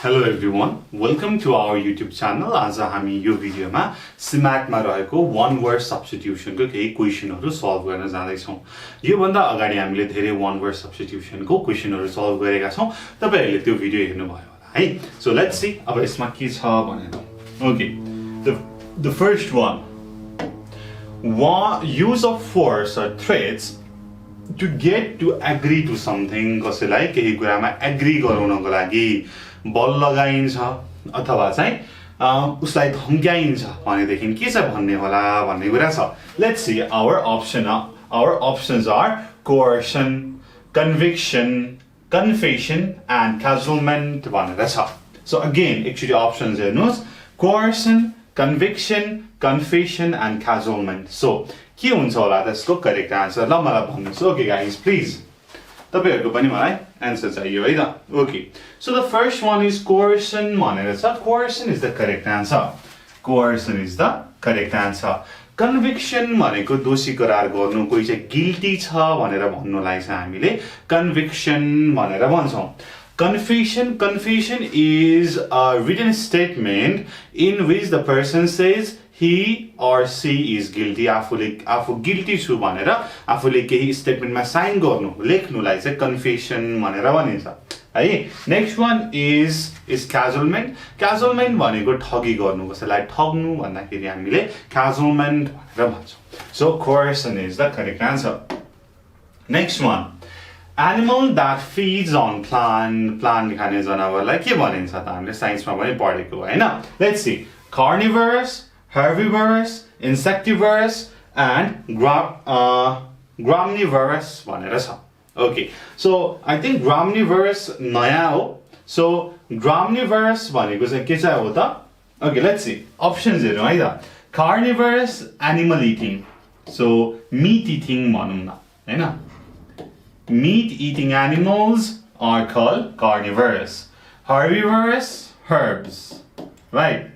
Hello everyone, welcome to our YouTube channel. आज हामी यो भिडियोमा CMAT मा रहेको one word substitution को केही क्वेशनहरु सल्भ गर्न जाँदै छौं। यो भन्दा अगाडि हामीले धेरै one word substitution को क्वेशनहरु सल्भ गरेका छौं। तपाईहरुले त्यो भिडियो हेर्नु भयो होला है। So let's see अब यसमा के छ भनेर। Okay. The first one. Use of force or threats to get to agree to something. कसैलाई केही कुरामा एग्री गराउनको लागि बल लगाइन्छ अथवा चाहिँ उसलाई धम्क्याइन्छ भनेदेखि के छ भन्ने होला भन्ने कुरा छ। Let's see our options are coercion, conviction, confession and casualment भनेर छ। So again actually options हेर्नुस् coercion, conviction, confession and casualment. So के हुन्छ होला त्यसको करेक्ट आन्सर ल मलाई भन्नुस्। Okay guys please तपाईहरुको पनि मलाई आन्सर चाहियो है त। Okay, so the first one is coercion भनेर छ। Coercion is the correct answer. Coercion is the correct answer. Conviction भनेको दोषी करार गर्नु, कोही चाहिँ गिल्टी छ भनेर भन्नुलाई चाहिँ हामीले conviction भनेर भन्छौं। Confession is a written statement in which the person says he or she is guilty. आफू guilty छु भनेर आफूले केही स्टेटमेन्टमा साइन गर्नु, लेख्नुलाई चाहिँ confession भनेर भनिन्छ है। Next one is casualment. Casualment भनेको ठगी गर्नु, कसैलाई ठग्नु भन्दाखेरि हामीले casualment भनेर भन्छौं। So coercion is the correct answer. Next one. Animal that feeds on plant खाने जनावरलाई के भनिन्छ त हामीले साइन्समा पनि पढेको हैन। Let's see. Carnivorous, herbivorous, insectivorous and gramnivorous भनेर छ। Okay, so I think gramnivorous नयाँ हो। So gramnivorous भनेको चाहिँ के चाहिँ हो त? Okay, let's see. Options हेरौँ है त। Carnivorous, animal eating. So meat eating भनौँ न हैन। Meat eating animals are called carnivorous. Herbivorous, herbs, right?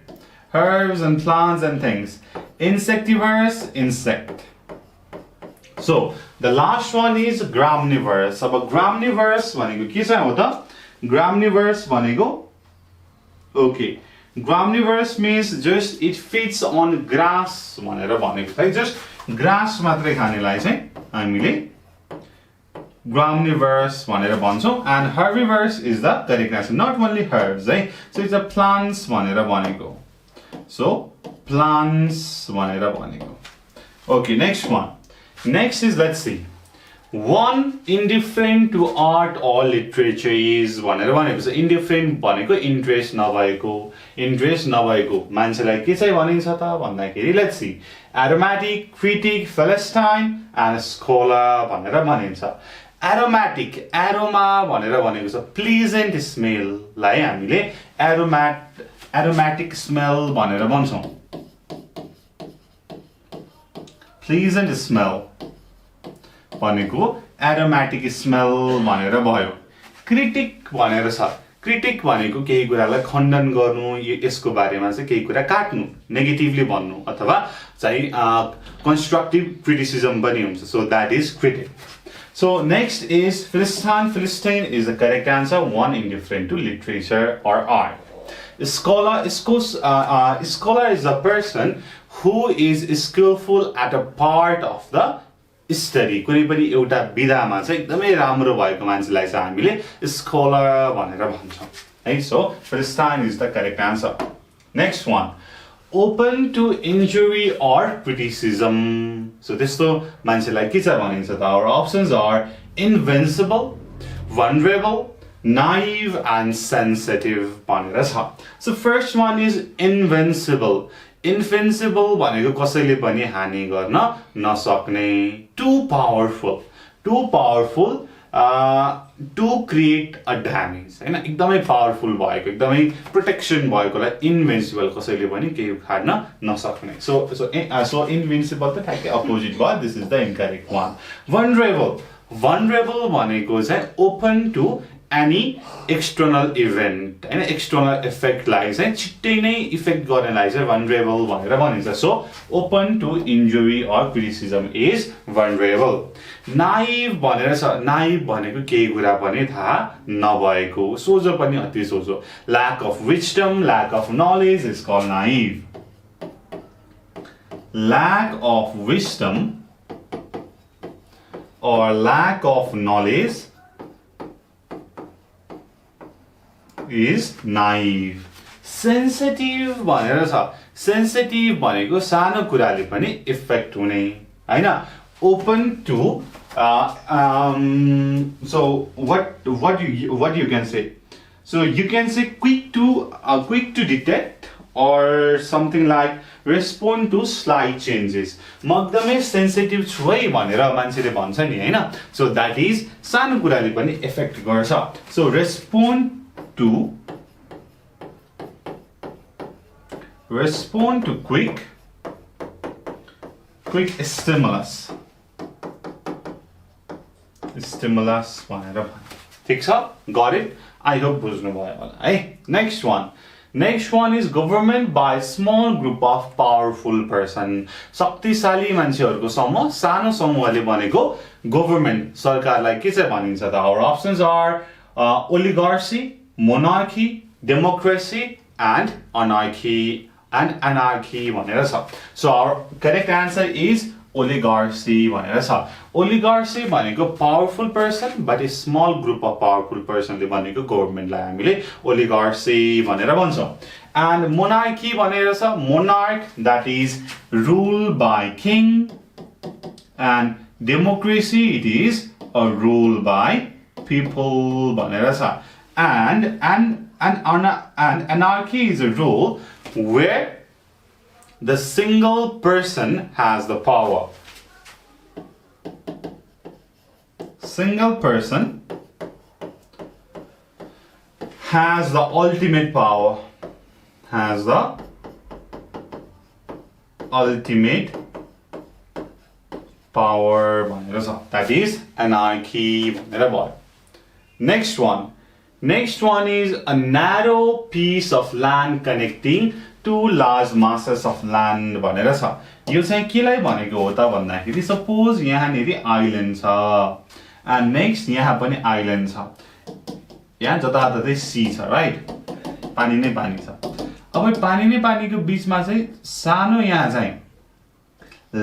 Herbs and plants and things. Insectivorous, insect. So the last one is gramnivorous. अब gramnivorous भनेको के चाहिँ हो त? Gramnivorous भनेको okay. Gramnivorous means just it feeds on grass भनेर भनेको है। Just grass मात्रै खानेलाई चाहिँ हामीले gramnivorous भनेर भन्छौं। And herbivorous is the correct answer. Not only herbs, right? So it's a plants भनेर भनेको. So plants भनेर भनेको. Okay, next one. Next is let's see. One indifferent to art or literature is भनेर भनेको छ। Indifferent भनेको interest नभएको मान्छेलाई के चाहिँ भनिन्छ त भन्दाखेरि let's see. Aromatic, critic, philistine and scholar भनेर भनिन्छ। Aromatic, aroma भनेर भनेको छ pleasant smell लाई हामीले aromatic smell भनेर भन्छौं। Pleasant smell भनेको aromatic smell भनेर भयो। Critic भनेर छ। Critic भनेको केही कुरालाई खण्डन गर्नु, यसको बारेमा चाहिँ केही कुरा काट्नु, नेगेटिभली भन्नु अथवा चाहिँ constructive criticism पनि हुन्छ। So that is critic. So next is Philistine. Philistine is the correct answer. One indifferent to literature or art. Scholar is a person who is skillful at a part of the study. कुनै पनि एउटा विधामा चाहिँ एकदमै राम्रो भएको मान्छेलाई चाहिँ हामीले scholar भनेर भन्छौं है। So Philistine is the correct answer. Next one. Open to injury or criticism. So त्यस्तो मान्छेलाई के चाहिँ भनिन्छ त? Our options are invincible, vulnerable, naive and sensitive भनेर छ। So first one is invincible. Invincible भनेको कसैले पनि हानि गर्न नसक्ने, too powerful to create a damage हैन। एकदमै पावरफुल भएको, एकदमै प्रोटेक्सन भएकोलाई इन्भिन्सिबल, कसैले पनि केही उखाड्न नसक्ने। So invincible त ठ्याक्कै अपोजिट भयो। This is the incorrect one. Vulnerable भनेको चाहिँ open to any external event हैन एक्सटर्नल इफेक्टलाई चाहिँ छिट्टै नै इफेक्ट गर्नेलाई चाहिँ vulnerable भनेर भनिन्छ so open to injury or criticism is vulnerable naive भनेर छ नाइभ भनेको केही कुरा पनि थाहा नभएको सोझो पनि अति सोझो lack of wisdom lack of knowledge is called naive lack of wisdom or lack of knowledge is naive sensitive भनेर छ sensitive भनेको सानो कुराले पनि इफेक्ट हुने हैन open to so what you can say so you can say quick to detect or something like respond to slight changes म एकदमै सेन्सिटिभ छु है भनेर मान्छेले भन्छ नि हैन so that is सानो कुराले पनि इफेक्ट गर्छ so respond to quick stimulus भनेर ठीक छ got it I hope बुझ्नु भयो होला है next one is government by small group of powerful person शक्तिशाली मान्छेहरुको समूह सानो समूहले बनेको गभर्नमेन्ट सरकारलाई के चाहिँ भनिन्छ त our options are oligarchy monarchy democracy and anarchy भनेर छ so our correct answer is oligarchy भनेर छ oligarchy भनेको powerful person but a small group of powerful person ले बनेको गभर्नमेन्टलाई हामीले oligarchy भनेर भन्छौं and monarchy भनेर छ monarch that is ruled by king and democracy it is a rule by people भनेर छ and anarchy is a rule where the single person has the power. Single person has the ultimate power. Has the ultimate power. That is anarchy. Next one is a narrow piece of land connecting two large masses of land भनेर छ यो चाहिँ केलाई भनेको हो त भन्दाखेरि suppose यहाँ नेरी island छ and next यहाँ पनि आइल्यान्ड छ यहाँ जताततै सी छ राइट पानी नै पानी छ अब पानी नै पानीको बीचमा चाहिँ सानो यहाँ चाहिँ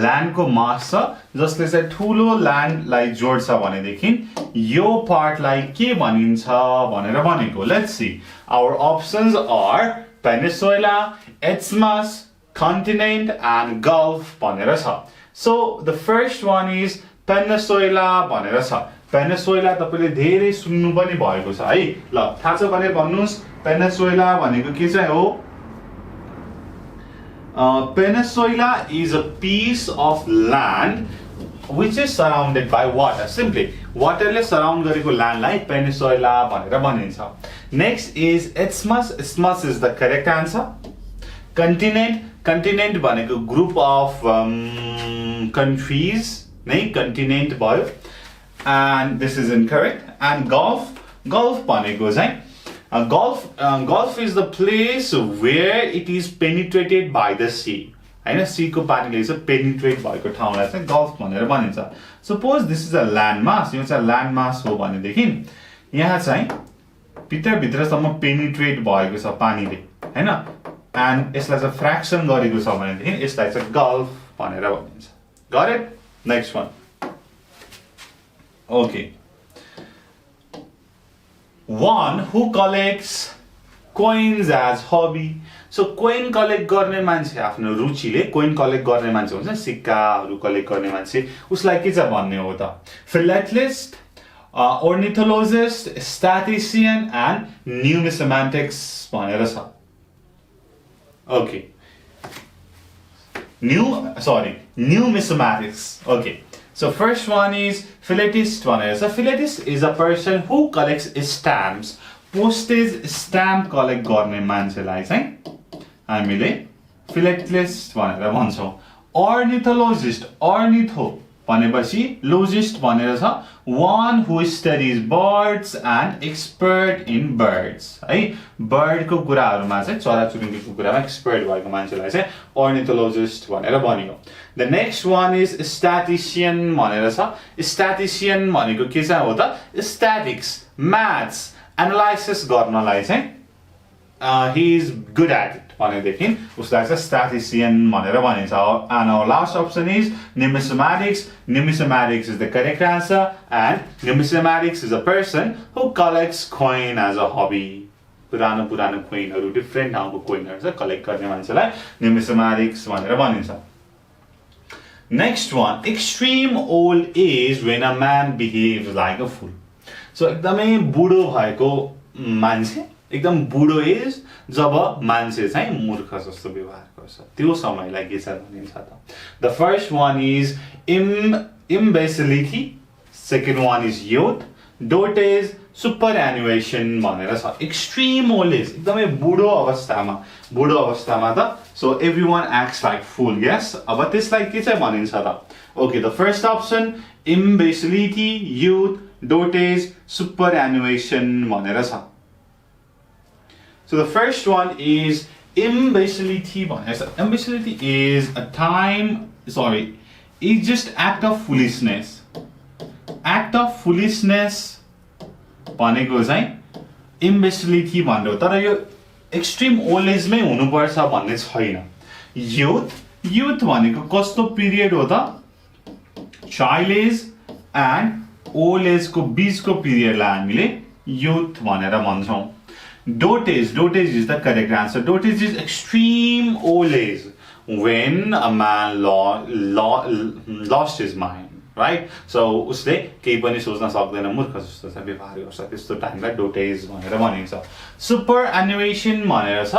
ल्यान्डको मास छ जसले चाहिँ ठूलो ल्यान्डलाई जोड्छ भनेदेखि यो पार्टलाई के भनिन्छ भनेर भनेको let's see our options are Peninsula, Isthmus, Continent and Gulf भनेर छ so the first one is Peninsula भनेर छ Peninsula तपाईले धेरै सुन्नु पनि भएको छ है ल थाहा छ भने भन्नुस् Peninsula भनेको के चाहिँ हो Peninsula is a piece of land which is surrounded by water simply water ले surround गरेको land लाई Peninsula भनेर भनिन्छ next is Isthmus is the correct answer continent भनेको group of countries नै continent भयो and this is incorrect and Gulf भनेको चाहिँ Gulf is the place where it is penetrated by the sea हैन C को पानीले चाहिँ पेनिट्रेट भएको ठाउँलाई चाहिँ गल्फ भनेर भनिन्छ suppose this is a land mass यो चाहिँ ल्यान्ड मास हो भनेदेखि यहाँ चाहिँ भित्रसम्म पेनिट्रेट भएको छ पानीले हैन एन्ड यसलाई चाहिँ फ्र्याक्सन गरेको छ भनेदेखि यसलाई चाहिँ गल्फ भनेर भनिन्छ got it next one okay one who collects coins as hobby so coin collect गर्ने मान्छे आफ्नो रुचिले coin collect गर्ने मान्छे हुन्छ सिक्काहरु कलेक्ट गर्ने मान्छे उसलाई के चाहिँ भन्ने हो त philatelist ornithologist statistician and numismatics भनेर छ okay numismatics okay so first one is philatist भनेर छ philatist is a person who collects stamps postage stamp collect गर्ने मान्छेलाई चाहिँ हामीले philatelist भनेर भन्छौं ornithologist ornitho भनेपछि logist भनेर छ one who studies birds and expert in birds है bird को कुराहरुमा चाहिँ चराचुरुङ्गीको कुरामा एक्सपर्ट भएको मान्छेलाई चाहिँ ornithologist भनेर भनियो the next one is statistician भनेर छ statistician भनेको के चाहिँ हो त statistics maths analysis गर्नलाई चाहिँ he is good at it भनेदेखि उसलाई चाहिँ statistician भनेर भनिन्छ and our last option is numismatics numismatics is the correct answer and numismatics is a person who collects coin as a hobby पुरानो कोइनहरु different ठाउँको कोइनहरु चाहिँ कलेक्ट गर्ने मान्छेलाई numismatics भनेर भनिन्छ next one extreme old age when a man behaves like a fool so एकदमै बुढो भएको मान्छे एकदम बुढो एज जब मान्छे चाहिँ मूर्ख जस्तो व्यवहार गर्छ त्यो समयलाई के छ भनिन्छ त the first one is imbecility second one is youth dotage superannuation भनेर छ एक्सट्रीम ओल्ड एज एकदमै बुढो अवस्थामा त सो एभ्रीवन एक्ट्स लाइक फुल यस अब त्यसलाई के चाहिँ भनिन्छ त okay the first option imbecility youth dotage superannuation भनेर छ So the first one is imbecility. Imbecility is is just act of foolishness. Act of foolishness भनेको चाहिँ imbecility भन्दो तर यो एक्सट्रीम ओल्ड एज मै हुनुपर्छ भन्ने छैन youth भनेको कस्तो पिरियड हो त child age and old age को बीचको पिरियडलाई हामीले youth भनेर भन्छौं Dotage is the correct answer. Dotage is extreme old age when a man lost his mind, right? So उसले केही पनि सोच्न सक्दैन मूर्ख जस्तो चाहिँ व्यवहार गर्छ त्यस्तो टाइमलाई dotage भनेर भनिन्छ superannuation भनेर छ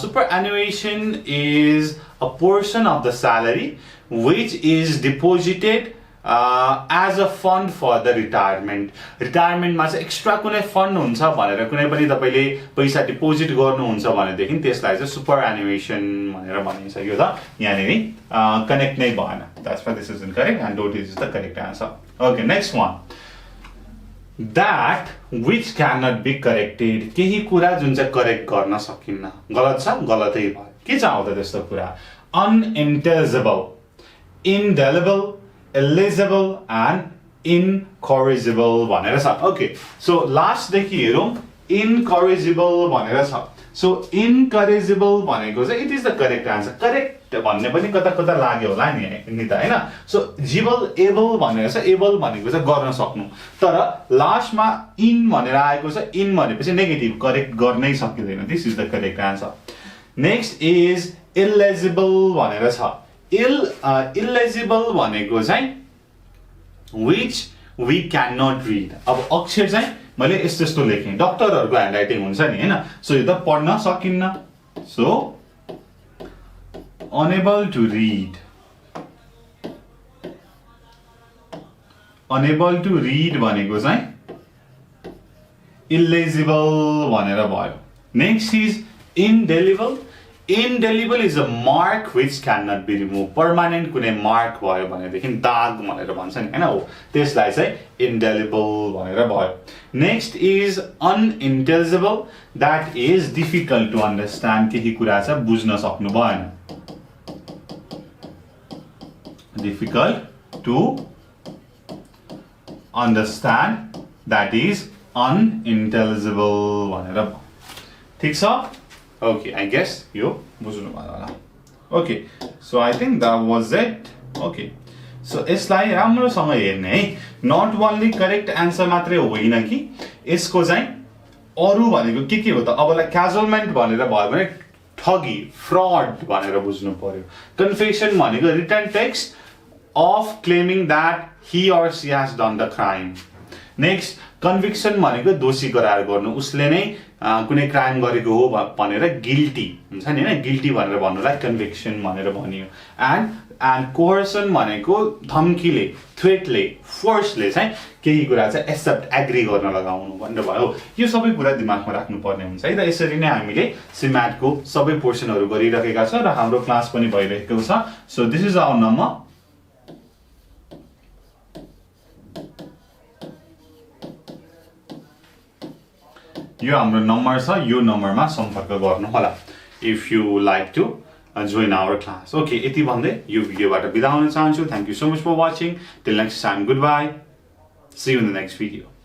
superannuation is a portion of the salary which is deposited as a fund for the retirement मा चाहिँ एक्स्ट्रा कुनै फन्ड हुन्छ भनेर कुनै पनि तपाईले पैसा डिपोजिट गर्नुहुन्छ भनेदेखि त्यसलाई चाहिँ superannuation भनेर भनिन्छ यो त यहाँनेरि कनेक्ट नै भएन that's why this is incorrect and dotage is the correct answer okay next one that which cannot be corrected केही कुरा जुन चाहिँ करेक्ट गर्न सकिन्न गलत छ गलतै भयो के चाहिँ हो त त्यस्तो कुरा unintelligible indelible illegible and incorrigible भनेर छ ओके सो लास्ट देखि हेरौं incorrigible भनेर छ सो incorrigible भनेको चाहिँ it is the correct answer correct भन्ने पनि कता लाग्यो होला नि त हैन सो एबल भनेर छ एबल भनेको चाहिँ गर्न सक्नु तर लास्टमा इन भनेर आएको छ इन भनेपछि नेगेटिभ करेक्ट गर्नै सकिदैन this is the correct answer next is illegible भनेर छ illegible भनेको चाहिँ which we cannot read अब अक्षर चाहिँ मैले यस्तो लेखेँ डाक्टरहरुको ह्यान्डराइटिङ हुन्छ नि हैन सो यो त पढ्न सकिन्न सो unable to read भनेको चाहिँ illegible भनेर भयो next is indelible is a mark which cannot be removed permanent कुनै मार्क भयो भनेदेखि दाग भनेर भन्छ नि हैन हो त्यसलाई चाहिँ indelible भनेर भयो next is unintelligible that is difficult to understand केही कुरा चाहिँ बुझ्न सक्नु भएन difficult to understand that is unintelligible भनेर ठीक छ Okay, I guess you बुझ्नु भयो होला Okay, so I think that was it. Okay, so यसलाई राम्रोसँग हेर्ने है not only correct answer मात्रै होइन कि यसको चाहिँ अरु भनेको के हो त अबलाई क्याजुअलमेन्ट भनेर भयो भने ठगी फ्रड भनेर बुझ्नु पर्यो कन्फेसन भनेको written text of claiming that he or she has done the crime next conviction भनेको दोषी करार गर्नु उसले नै कुनै क्राइम गरेको हो भनेर गिल्टी हुन्छ नि हैन गिल्टी भनेर भन्नुलाई कन्भिक्सन भनेर भनियो एन्ड कोहर्सन भनेको धम्कीले थ्रेटले फोर्सले चाहिँ केही कुरा चाहिँ एक्सेप्ट एग्री गर्न लगाउनु भनेर भयो यो सबै कुरा दिमागमा राख्नु पर्ने हुन्छ है त यसरी नै हामीले CMAT को सबै पोर्सनहरु गरिरहेका छौं र हाम्रो क्लास पनि भइरहेको छ so this is our number यो हाम्रो नम्बर छ, यो नम्बरमा सम्पर्क गर्नु होला if you like to join our class. Okay, यति भन्दै यो भिडियोबाट बिदा हुन चाहन्छु. Thank you so much for watching. Till next time, goodbye. See you in the next video.